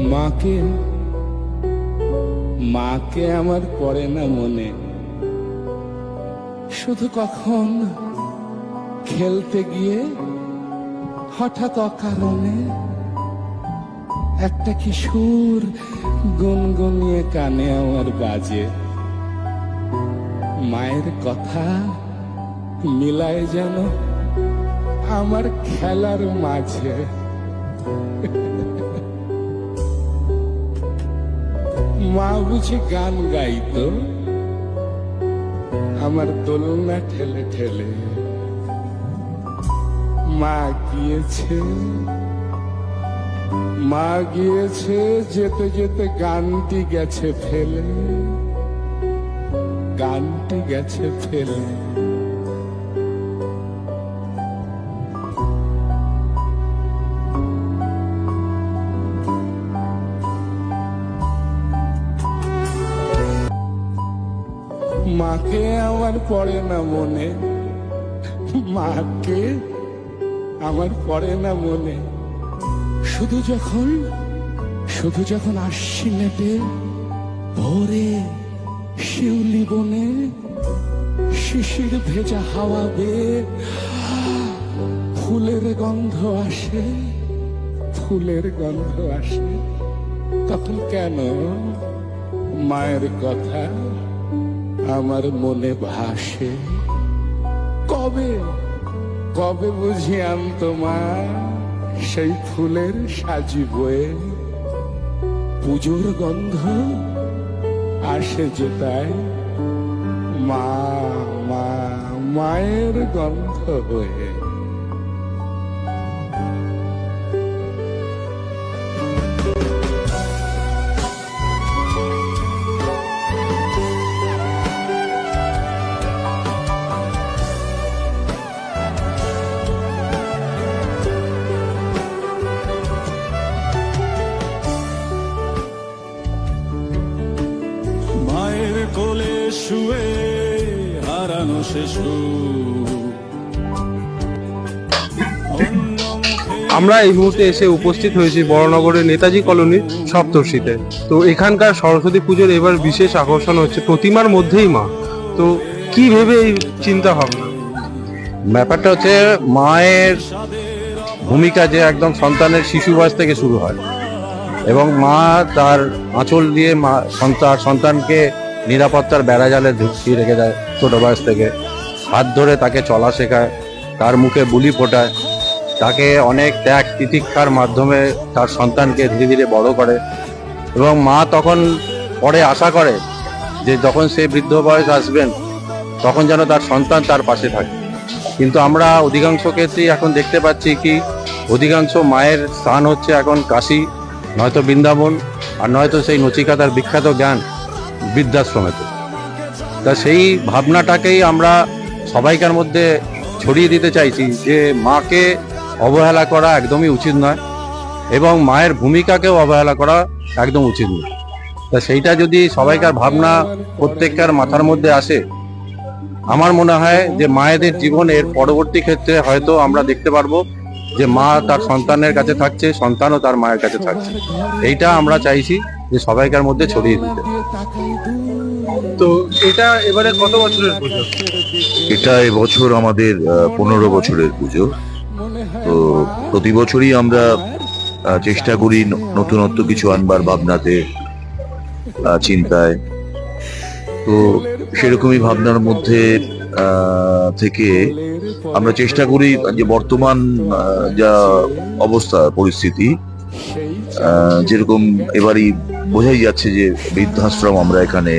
মাকে মাকে আমার পড়ে না মনে, শুধু কখন খেলতে গিয়ে হঠাৎ অকারণে একটা কিশোর গুনগুনিয়ে কানে আমার বাজে। মায়ের কথা মিলায় যেন আমার খেলার মাঝে। মা বুঝি গান গাইতো আমার দোলনা ঠেলে ঠেলে। মা গিয়েছে যেতে যেতে গানটি গেছে ফেলে, গানটি গেছে ফেলে। মাকে আমার পড়ে না মনে, মাকে আমার পড়ে না মনে, শুধু যখন আশ্বিনেতে ভোরে শিউলি বনে শিশির ভেজা হাওয়া বেয়ে ফুলের গন্ধ আসে, ফুলের গন্ধ আসে, তখন কেন মায়ের কথা আমার মনে ভাসে। কবে কবে বুঝি আনতো মা সেই ফুলের সাজি বয়ে, পুজোর গন্ধ আসে যেতায় মা মা মায়ের গন্ধ হয়ে। কোলে শুয়ে হারানো শিশু। আমরা এই মুহূর্তে এসে উপস্থিত হয়েছি বড়নগরের নেতাজি কলোনির সপ্তর্ষিতে। তো এখানকার সরস্বতী পুজোর এবার বিশেষ আকর্ষণ হচ্ছে প্রতিমার মধ্যেই মা। তো কি ভেবে এই চিন্তা ভাবনা? ব্যাপারটা হচ্ছে মায়ের ভূমিকা যে একদম সন্তানের শিশু বয়স থেকে শুরু হয়, এবং মা তার আঁচল দিয়ে সন্তানকে নিরাপত্তার বেড়াজালে ঢুকিয়ে রেখে দেয়। ছোট বয়স থেকে হাত ধরে তাকে চলা শেখায়, তার মুখে বুলি ফোটায়, তাকে অনেক ত্যাগ তিতিক্ষার মাধ্যমে তার সন্তানকে ধীরে ধীরে বড় করে। এবং মা তখন পরে আশা করে যে যখন সে বৃদ্ধ বয়স আসবেন তখন যেন তার সন্তান তার পাশে থাকে। কিন্তু আমরা অধিকাংশ ক্ষেত্রেই এখন দেখতে পাচ্ছি কি অধিকাংশ মায়ের স্থান হচ্ছে এখন কাশী, নয়তো বৃন্দাবন, আর নয়তো সেই নচিকাতার বিখ্যাত জ্ঞান বৃদ্ধাশ্রমেতে। তা সেই ভাবনাটাকেই আমরা সবাইকার মধ্যে ছড়িয়ে দিতে চাইছি যে মাকে অবহেলা করা একদমই উচিত নয়, এবং মায়ের ভূমিকাকেও অবহেলা করা একদম উচিত নয়। তা সেইটা যদি সবাইকার ভাবনা প্রত্যেককার মাথার মধ্যে আসে, আমার মনে হয় যে মায়েদের জীবনের পরবর্তী ক্ষেত্রে হয়তো আমরা দেখতে পারবো যে মা তার সন্তানের কাছে থাকছে, সন্তানও তার মায়ের কাছে থাকছে। এইটা আমরা চাইছি যে সবাইকার মধ্যে ছড়িয়ে দিতে। তো এটা এবারে কত বছরের পুজো? এটা এবছর আমাদের 15 বছরের পুজো। তো প্রতি বছরই আমরা চেষ্টা করি নতুনত্ব কিছু আনবার ভাবনাতে, চিন্তায়। তো সেরকমই ভাবনার মধ্যে থেকে আমরা চেষ্টা করি যে বর্তমান যা অবস্থা পরিস্থিতি, যেরকম এবারই বোঝাই যাচ্ছে যে বৃদ্ধাশ্রম আমরা এখানে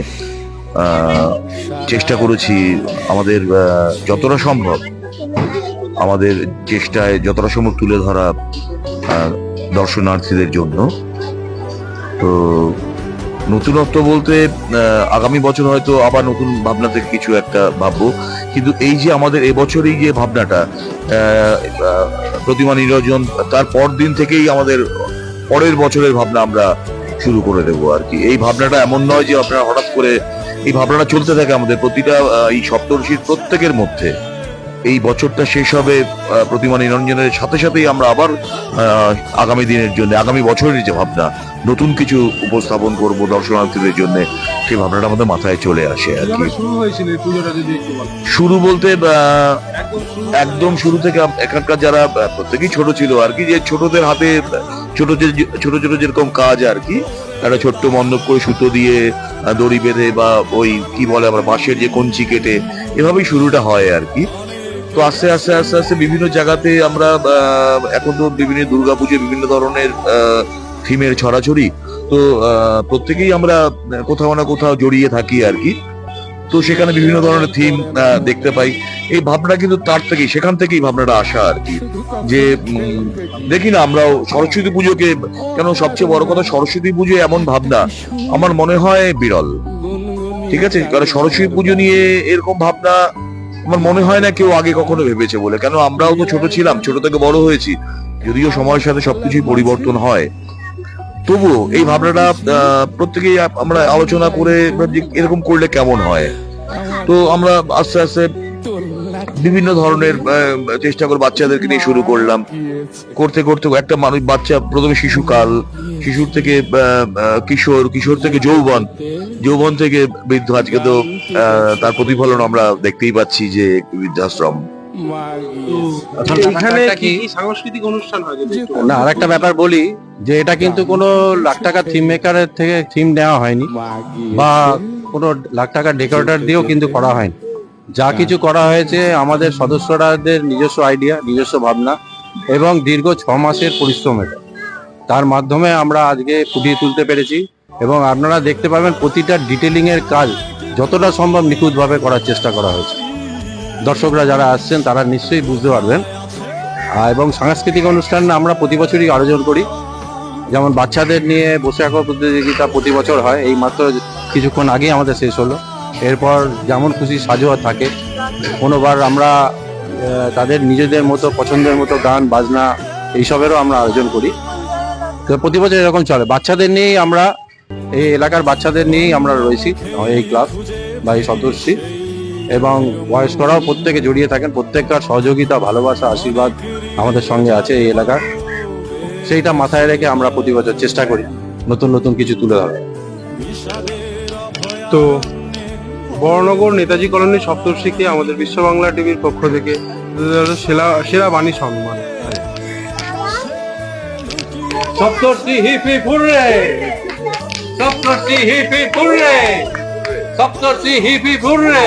চেষ্টা করেছি আমাদের যতটা সম্ভব, আমাদের চেষ্টায় যতটা সম্ভব তুলে ধরা দর্শনার্থীদের জন্য। তো নতুনত্ব বলতে আগামী বছর হয়তো আবার নতুন ভাবনা থেকে কিছু একটা ভাববো, কিন্তু এই যে আমাদের এবছরই যে ভাবনাটা প্রতিমা নিরঞ্জন, তার পর দিন থেকেই আমাদের পরের বছরের ভাবনা আমরা শুরু করে দেবো আর কি। এই ভাবনাটা এমন নয় যে আপনারা হঠাৎ করে, এই ভাবনাটা চলতে থাকে আমাদের প্রতিটা এই সপ্তর্ষির প্রত্যেকের মধ্যে। এই বছরটা শেষ হবে প্রতিমা নিরঞ্জনের সাথে সাথেই আমরা আবার আগামী দিনের জন্য, আগামী বছরের যে ভাবনা, নতুন কিছু উপস্থাপন করব দর্শনার্থীদের জন্য, সেই ভাবনাটা আমাদের মাথায় চলে আসে আর কি। শুরু হয়েছিল এই পুজোটা যদি একটু বলেন। শুরু বলতে একদম শুরু থেকে এখানকার যারা প্রত্যেকেই ছোট ছিল আর কি, যে ছোটদের হাতে ছোট ছোট ছোট যেরকম কাজ আর কি, একটা ছোট্ট মণ্ডপ করে সুতো দিয়ে দড়ি বেঁধে বা ওই কি বলে আমরা বাঁশের যে কঞ্চি কেটে, এভাবেই শুরুটা হয় আর কি। তো আস্তে আস্তে আস্তে আস্তে বিভিন্ন জায়গাতে আমরা এখন তো বিভিন্ন দুর্গাপুজো বিভিন্ন ধরনের থিমের ছড়াছড়ি, তো প্রত্যেকেই আমরা কোথাও না কোথাও জড়িয়ে থাকি আর কি। তো সেখানে বিভিন্ন ধরনের থিম দেখতে পাই। এই ভাবনা কিন্তু তার থেকেই, সেখান থেকেই ভাবনাটা আসা আর কি, যে দেখি না আমরাও সরস্বতী পুজোকে, কেন সবচেয়ে বড় কথা সরস্বতী পুজো এমন ভাবনা আমার মনে হয় বিরল, ঠিক আছে? কারণ সরস্বতী পুজো নিয়ে এরকম ভাবনা আমার মনে হয় না কেউ আগে কখনো ভেবেছে বলে, কেন আমরাও তো ছোট ছিলাম, ছোট থেকে বড় হয়েছি, যদিও সময়ের সাথে সবকিছুই পরিবর্তন হয়, তবুও এই ভাবনাটা প্রত্যেকেই আমরা আলোচনা করে এরকম করলে কেমন হয়। তো আমরা আস্তে আস্তে বিভিন্ন ধরনের চেষ্টা করে বাচ্চাদেরকে নিয়ে শুরু করলাম, করতে করতে একটা মানুষ বাচ্চা প্রথমে শিশুকাল, শিশুর থেকে কিশোর, কিশোর থেকে যৌবন, যৌবন থেকে বৃদ্ধ, আজকে তো তার প্রতিফলন আমরা দেখতেই পাচ্ছি যে বৃদ্ধাশ্রম। এখানে কি কি সাংস্কৃতিক অনুষ্ঠান হয় যদি একটু বলেন? না, আরেকটা ব্যাপার বলি, যে এটা কিন্তু কোনো লাখ টাকা থিম মেকারের থেকে থিম নেওয়া হয়নি, বা কোনো লাখ টাকা ডেকোরেটর দিয়েও কিন্তু করা হয়নি। যা কিছু করা হয়েছে আমাদের সদস্যরাদের নিজস্ব আইডিয়া, নিজস্ব ভাবনা এবং দীর্ঘ 6 মাসের পরিশ্রম, এটা তার মাধ্যমে আমরা আজকে ফুটিয়ে তুলতে পেরেছি। এবং আপনারা দেখতে পাবেন প্রতিটা ডিটেলিং এর কাজ যতটা সম্ভব নিখুঁতভাবে করার চেষ্টা করা হয়েছে। দর্শকরা যারা আসছেন তারা নিশ্চয়ই বুঝতে পারবেন। এবং সাংস্কৃতিক অনুষ্ঠান আমরা প্রতি বছরই আয়োজন করি, যেমন বাচ্চাদের নিয়ে বসে আঁকো প্রতিযোগিতা প্রতি বছর হয়, এই মাত্র কিছুক্ষণ আগেই আমাদের শেষ হলো। এরপর যেমন খুশি সাজোয়া থাকে, কোনোবার আমরা তাদের নিজেদের মতো পছন্দের মতো গান বাজনা এইসবেরও আমরা আয়োজন করি। তো প্রতি বছর এরকম চলে। বাচ্চাদের নিয়েই আমরা, এই এলাকার বাচ্চাদের নিয়েই আমরা রয়েছি এই ক্লাব বা এই সদস্যী, এবং বয়স্করাও প্রত্যেকে জড়িয়ে থাকেন। প্রত্যেককার সহযোগিতা, ভালোবাসা, আশীর্বাদ আমাদের সঙ্গে আছে এই এলাকার। সেইটা মাথায় রেখে আমরা প্রতি বছর চেষ্টা করি নতুন নতুন কিছু তুলে ধরা। তো বড়নগর নেতাজি কলোনি সপ্তর্ষিকে আমাদের বিশ্ব বাংলা টিভির পক্ষ থেকে সেরা বাণী সম্মান। সপ্তর্ষি হিপ হিপ হুররে, সপ্তর্ষি হিপ হিপ হুররে, সপ্তর্ষি হিপ হিপ হুররে।